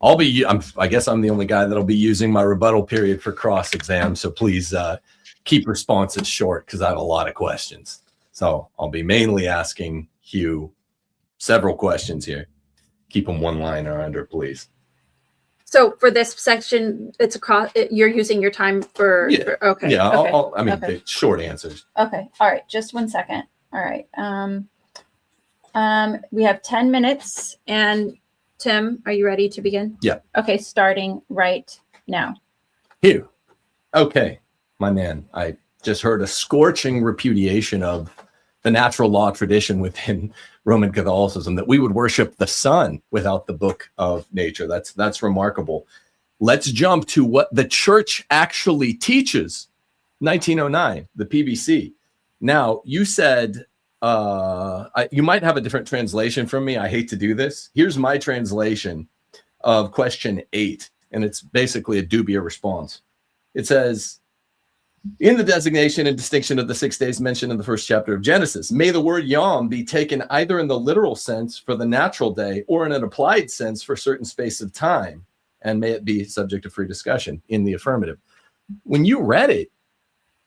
I guess I'm the only guy that'll be using my rebuttal period for cross exam. So please keep responses short because I have a lot of questions. So I'll be mainly asking Hugh several questions here. Keep them one line or under, please. So for this section, it's across. You're using your time for. Yeah. Okay. Yeah. Okay. I mean, okay. the short answers. Okay. All right. Just 1 second. All right. We have 10 minutes. And Tim, are you ready to begin? Yeah. Okay. Starting right now. Hugh. Okay, my man. I just heard a scorching repudiation of the natural law tradition within Roman Catholicism that we would worship the sun without the book of nature. That's remarkable. Let's jump to what the church actually teaches. 1909, the PBC. Now, you said you might have a different translation from me. I hate to do this. Here's my translation of question 8, and it's basically a dubia response. It says, in the designation and distinction of the 6 days mentioned in the first chapter of Genesis, may the word yom be taken either in the literal sense for the natural day or in an applied sense for a certain space of time, and may it be subject to free discussion in the affirmative. When you read it,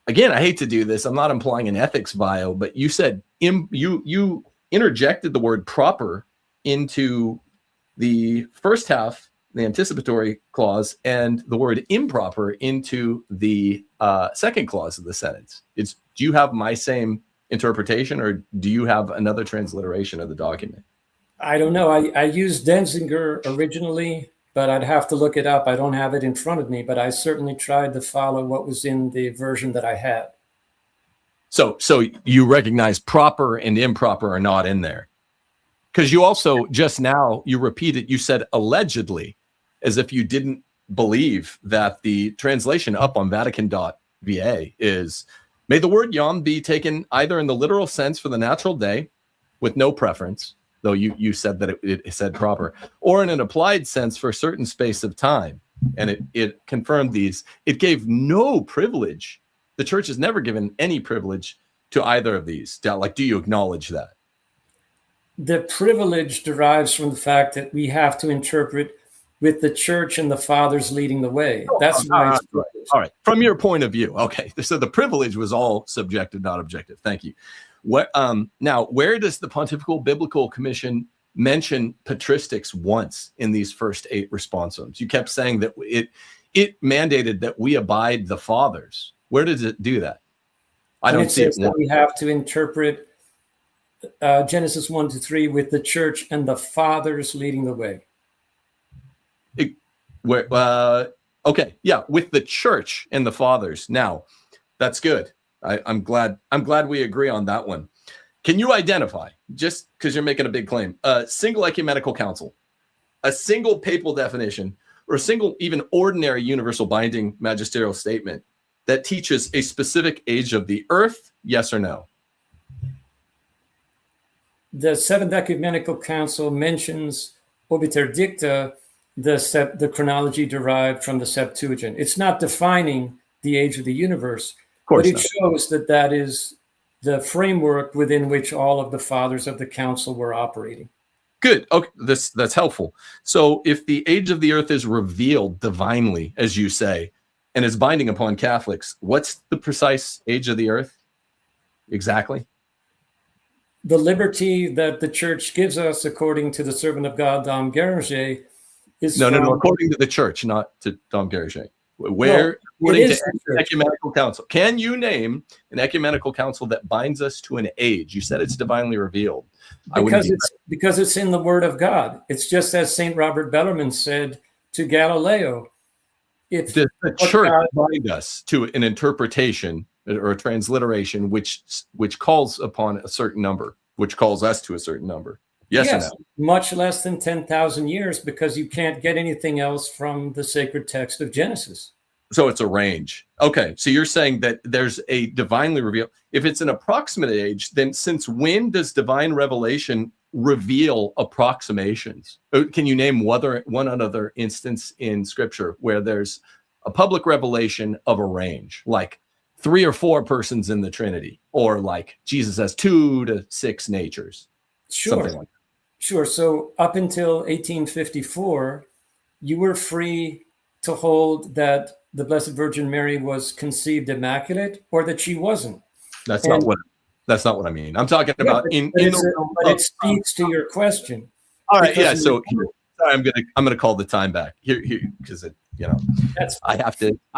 again, I hate to do this. I'm not implying an ethics bio, but you said you interjected the word proper into the first half, the anticipatory clause, and the word improper into the second clause of the sentence. Do you have my same interpretation, or do you have another transliteration of the document? I don't know. I used Denzinger originally, but I'd have to look it up. I don't have it in front of me, but I certainly tried to follow what was in the version that I had. So you recognize proper and improper are not in there. Because you also, just now, you repeated, you said allegedly, as if you didn't believe that the translation up on Vatican.va is, may the word yom be taken either in the literal sense for the natural day, with no preference, though you said that it said proper, or in an applied sense for a certain space of time. And it confirmed these. It gave no privilege. The church has never given any privilege to either of these. Like, do you acknowledge that? The privilege derives from the fact that we have to interpret with the church and the fathers leading the way. That's why it's privileged. All right. From your point of view. Okay. So the privilege was all subjective, not objective. Thank you. Now, where does the Pontifical Biblical Commission mention patristics once in these first 8 responsums? You kept saying that it mandated that we abide the fathers. Where does it do that? I don't see it. That we have to interpret Genesis 1-3 with the church and the fathers leading the way. Okay, yeah, with the church and the fathers. Now, that's good. I'm glad we agree on that one. Can you identify, just because you're making a big claim, a single ecumenical council, a single papal definition, or a single even ordinary universal binding magisterial statement that teaches a specific age of the earth? Yes or no? The Seventh Ecumenical Council mentions obiter dicta, the chronology derived from the Septuagint. It's not defining the age of the universe, but it shows that is the framework within which all of the fathers of the council were operating. Good. Okay, that's helpful. So if the age of the earth is revealed divinely, as you say, and is binding upon Catholics, what's the precise age of the earth exactly? The liberty that the church gives us, according to the servant of God, Dom Guéranger, is no, according to the church, not to Dom Guéranger. Where, according to ecumenical council, can you name an ecumenical council that binds us to an age? You said it's divinely revealed. Because it's in the Word of God. It's just as St. Robert Bellarmine said to Galileo. Does the church bind us to an interpretation or a transliteration which calls upon a certain number, which calls us to a certain number? Yes or no? Much less than 10,000 years, because you can't get anything else from the sacred text of Genesis. So it's a range. Okay, so you're saying that there's a divinely revealed. If it's an approximate age, then since when does divine revelation reveal approximations? Can you name one other instance in Scripture where there's a public revelation of a range, like 3 or 4 persons in the Trinity, or like Jesus has 2 to 6 natures? Sure. Something like that. Sure. So up until 1854, you were free to hold that the Blessed Virgin Mary was conceived immaculate, or that she wasn't. That's not what I mean. I'm talking about but it speaks to your question. All right, yeah. So here, sorry, I'm gonna call the time back here because I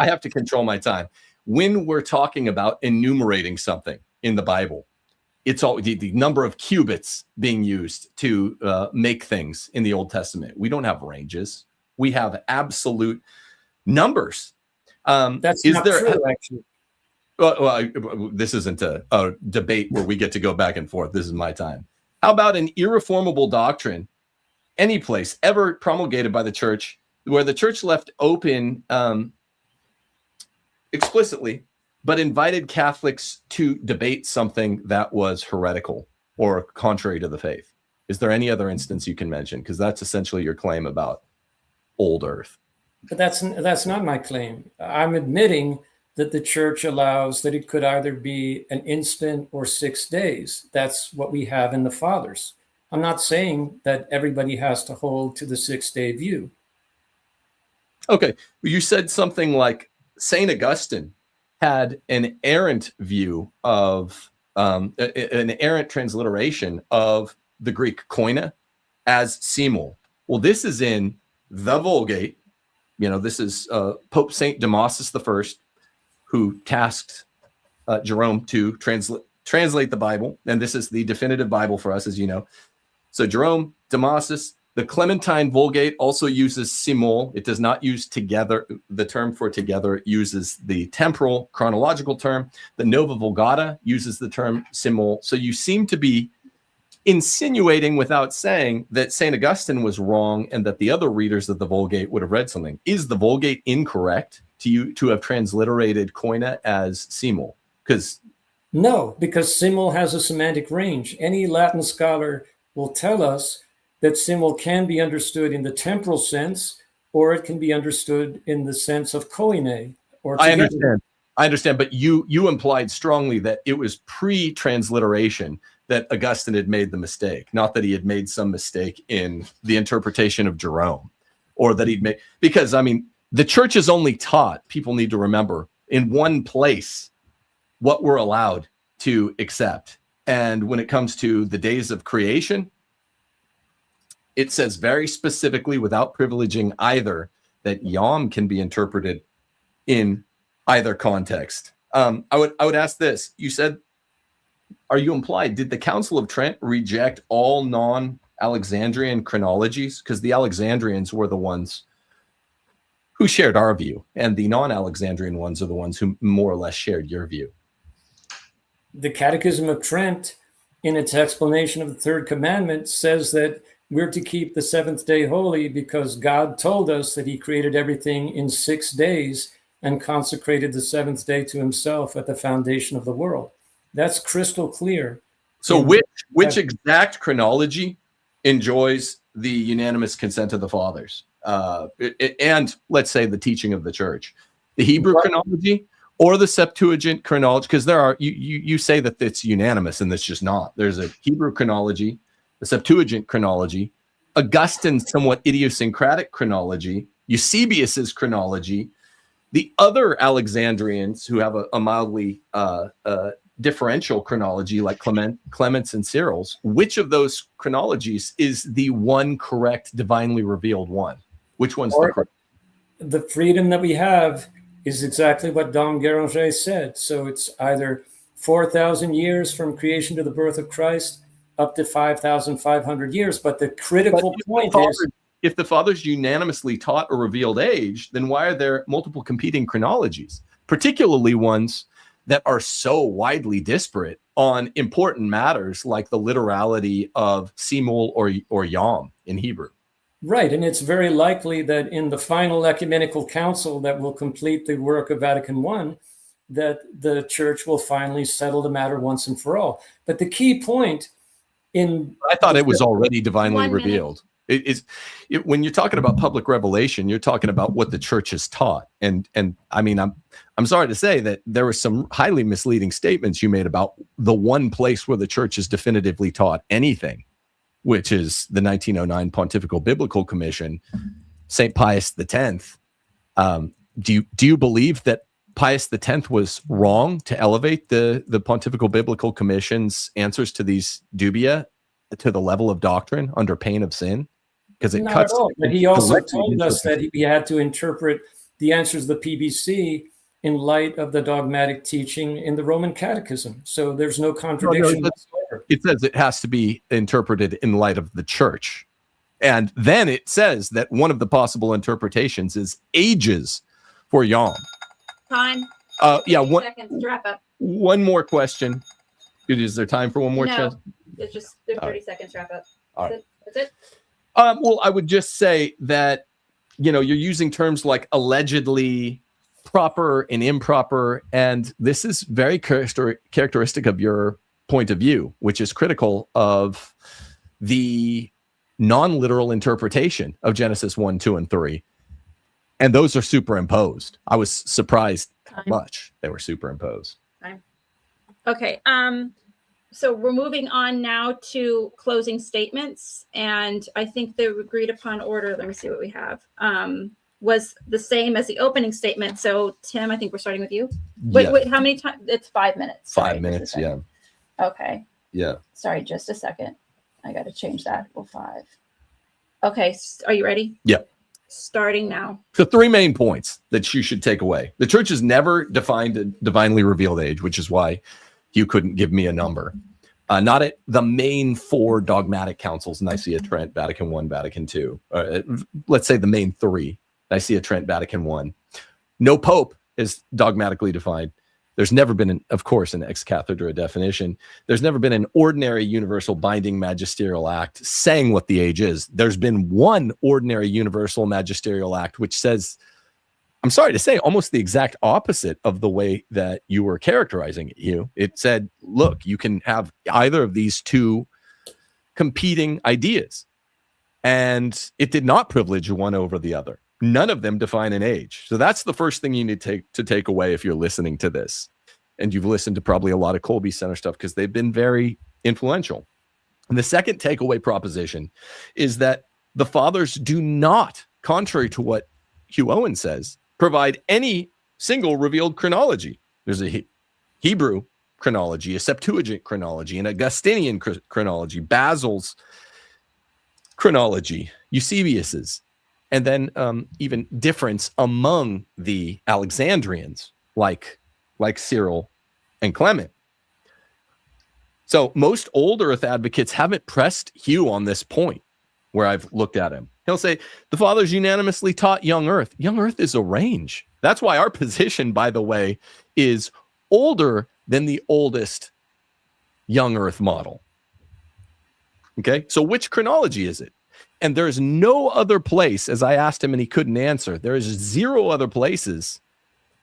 have to control my time. When we're talking about enumerating something in the Bible, it's all the number of cubits being used to make things in the Old Testament. We don't have ranges. We have absolute numbers. That's not true, actually. Well, this isn't a debate where we get to go back and forth. This is my time. How about an irreformable doctrine, any place ever promulgated by the church, where the church left open explicitly, but invited Catholics to debate something that was heretical or contrary to the faith? Is there any other instance you can mention? Because that's essentially your claim about old earth. But that's not my claim. I'm admitting that the church allows that it could either be an instant or 6 days. That's what we have in the Fathers. I'm not saying that everybody has to hold to the 6-day view. Okay. You said something like St. Augustine had an errant view of an errant transliteration of the Greek koine as simul. Well, this is in the Vulgate. This is Pope St. Damasus I, who tasked Jerome to translate the Bible. And this is the definitive Bible for us, as you know. So Jerome, Damasus, the Clementine Vulgate also uses simul. It does not use together. The term for together uses the temporal chronological term. The Nova Vulgata uses the term simul. So you seem to be insinuating without saying that St. Augustine was wrong and that the other readers of the Vulgate would have read something. Is the Vulgate incorrect to have transliterated koine as simul? No, because simul has a semantic range. Any Latin scholar will tell us that simul can be understood in the temporal sense, or it can be understood in the sense of koine. Or together. I understand, but you implied strongly that it was pre-transliteration that Augustine had made the mistake, not that he had made some mistake in the interpretation of Jerome, or that he'd made, because the church is only taught, people need to remember, in one place what we're allowed to accept. And when it comes to the days of creation, it says very specifically, without privileging either, that Yom can be interpreted in either context. I would ask this. You said, are you implied, did the Council of Trent reject all non-Alexandrian chronologies? Because the Alexandrians were the ones who shared our view, and the non-Alexandrian ones are the ones who more or less shared your view. The Catechism of Trent, in its explanation of the third commandment, says that we're to keep the seventh day holy because God told us that he created everything in 6 days and consecrated the seventh day to himself at the foundation of the world. That's crystal clear. So which exact chronology enjoys the unanimous consent of the fathers? And let's say the teaching of the church, the Hebrew chronology or the Septuagint chronology? Because there are, you say that it's unanimous, and it's just not. There's a Hebrew chronology, the Septuagint chronology, Augustine's somewhat idiosyncratic chronology, Eusebius's chronology, the other Alexandrians who have a mildly differential chronology like Clements and Cyril's. Which of those chronologies is the one correct, divinely revealed one? Which one's the correct? The freedom that we have is exactly what Dom Guéranger said. So it's either 4,000 years from creation to the birth of Christ up to 5,500 years. But the critical point is, if the fathers unanimously taught a revealed age, then why are there multiple competing chronologies, particularly ones that are so widely disparate on important matters like the literality of simul or yom in Hebrew? Right, and it's very likely that in the final ecumenical council that will complete the work of Vatican I, that the church will finally settle the matter once and for all. But the key point I thought it was already divinely revealed. When you're talking about public revelation, you're talking about what the church has taught. And I mean, I'm sorry to say that there were some highly misleading statements you made about the one place where the church has definitively taught anything, which is the 1909 Pontifical Biblical Commission. St. Pius X. Do you believe that Pius X was wrong to elevate the Pontifical Biblical Commission's answers to these dubia to the level of doctrine under pain of sin? Because it Not cuts. at all. But he also directly told into us that he had to interpret the answers of the PBC in light of the dogmatic teaching in the Roman Catechism. So there's no contradiction whatsoever. It says it has to be interpreted in light of the church. And then it says that one of the possible interpretations is ages for Yom. Time. Yeah, 30 seconds to wrap up. one more question. Is there time for one more? No, it's just there's 30 right. seconds to wrap up. All That's it. That's it. Well, I would just say that, you're using terms like allegedly, proper and improper, and this is very characteristic of your point of view, which is critical of the non-literal interpretation of Genesis 1, 2, and 3. And those are superimposed. I was surprised how much they were superimposed. Okay. So we're moving on now to closing statements, and I think the agreed upon order, let me see what we have, was the same as the opening statement. So Tim, I think we're starting with you. Wait, how many times? It's 5 minutes. 5 minutes, yeah. Okay. Yeah. Sorry, just a second. I got to change that. Well, 5. Okay. Are you ready? Yeah. Starting now. So 3 main points that you should take away. The church has never defined a divinely revealed age, which is why you couldn't give me a number. Not at the main 4 dogmatic councils, Nicaea, Trent, Vatican I, Vatican II. Let's say the main 3, Nicaea, Trent, Vatican I. No pope is dogmatically defined. There's never been, of course, an ex cathedra definition. There's never been an ordinary universal binding magisterial act saying what the age is. There's been one ordinary universal magisterial act which says, I'm sorry to say, almost the exact opposite of the way that you were characterizing it. It said, look, you can have either of these 2 competing ideas. And it did not privilege one over the other. None of them define an age. So that's the first thing you need to take away if you're listening to this. And you've listened to probably a lot of Colby Center stuff because they've been very influential. And the second takeaway proposition is that the fathers do not, contrary to what Hugh Owen says, provide any single revealed chronology. There's a Hebrew chronology, a Septuagint chronology, an Augustinian chronology, Basil's chronology, Eusebius's, and then even difference among the Alexandrians, like Cyril and Clement. So most old Earth advocates haven't pressed Hugh on this point where I've looked at him. He'll say, the fathers unanimously taught young Earth. Young Earth is a range. That's why our position, by the way, is older than the oldest young Earth model. Okay, so which chronology is it? And there's no other place, as I asked him and he couldn't answer, there is 0 other places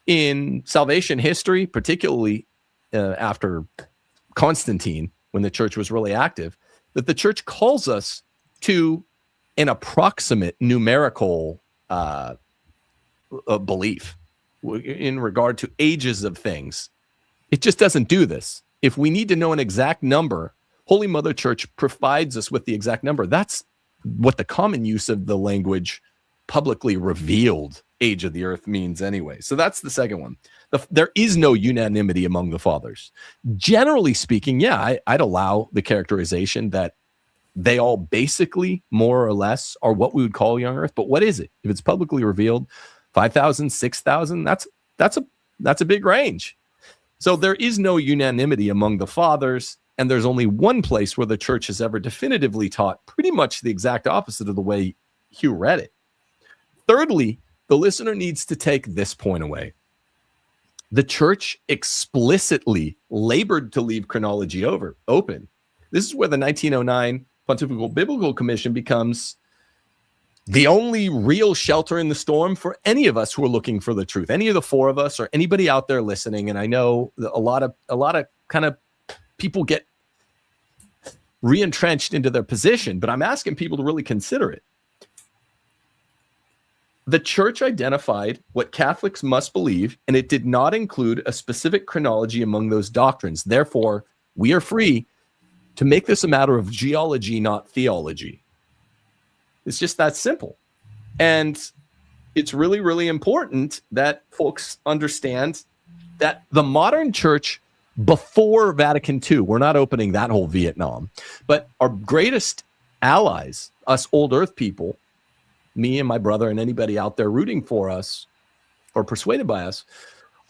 in salvation history, particularly after Constantine, when the church was really active, that the church calls us to an approximate numerical belief in regard to ages of things. It just doesn't do this. If we need to know an exact number, Holy Mother Church provides us with the exact number. That's what the common use of the language publicly revealed age of the earth means anyway. So that's the second one. There is no unanimity among the fathers. Generally speaking, yeah, I'd allow the characterization that they all basically, more or less, are what we would call young earth. But what is it? If it's publicly revealed, 5,000, 6,000, that's a big range. So there is no unanimity among the fathers. And there's only one place where the church has ever definitively taught pretty much the exact opposite of the way Hugh read it. Thirdly, the listener needs to take this point away. The church explicitly labored to leave chronology open. This is where the 1909 Pontifical Biblical Commission becomes the only real shelter in the storm for any of us who are looking for the truth, any of the 4 of us or anybody out there listening. And I know a lot of kind of people get re-entrenched into their position, but I'm asking people to really consider it. The church identified what Catholics must believe, and it did not include a specific chronology among those doctrines. Therefore, we are free to make this a matter of geology, not theology. It's just that simple. And it's really, really important that folks understand that the modern church before Vatican II, we're not opening that whole Vietnam, but our greatest allies, us old earth people, me and my brother and anybody out there rooting for us or persuaded by us,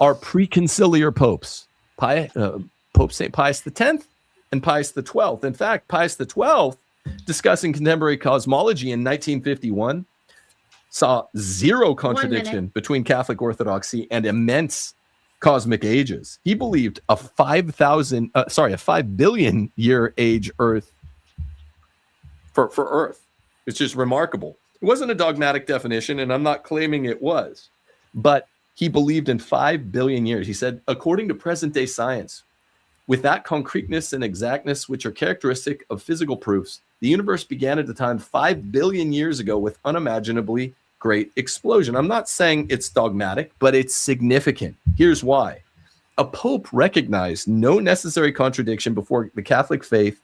are preconciliar popes, Pope St. Pius X and Pius XII. In fact, Pius XII, discussing contemporary cosmology in 1951, saw zero contradiction between Catholic orthodoxy and immense cosmic ages. He believed a 5 billion year age Earth for Earth. It's just remarkable. It wasn't a dogmatic definition, and I'm not claiming it was, but he believed in 5 billion years. He said, according to present day science, with that concreteness and exactness which are characteristic of physical proofs, the universe began at a time 5 billion years ago with unimaginably great explosion. I'm not saying it's dogmatic, but it's significant. Here's why. A pope recognized no necessary contradiction between the Catholic faith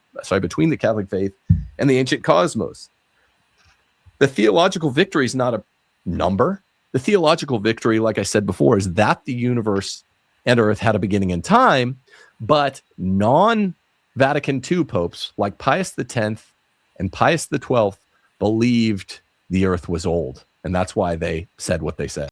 and the ancient cosmos. The theological victory is not a number. The theological victory, like I said before, is that the universe and Earth had a beginning in time, but non-Vatican II popes like Pius X and Pius XII believed the Earth was old. And that's why they said what they said.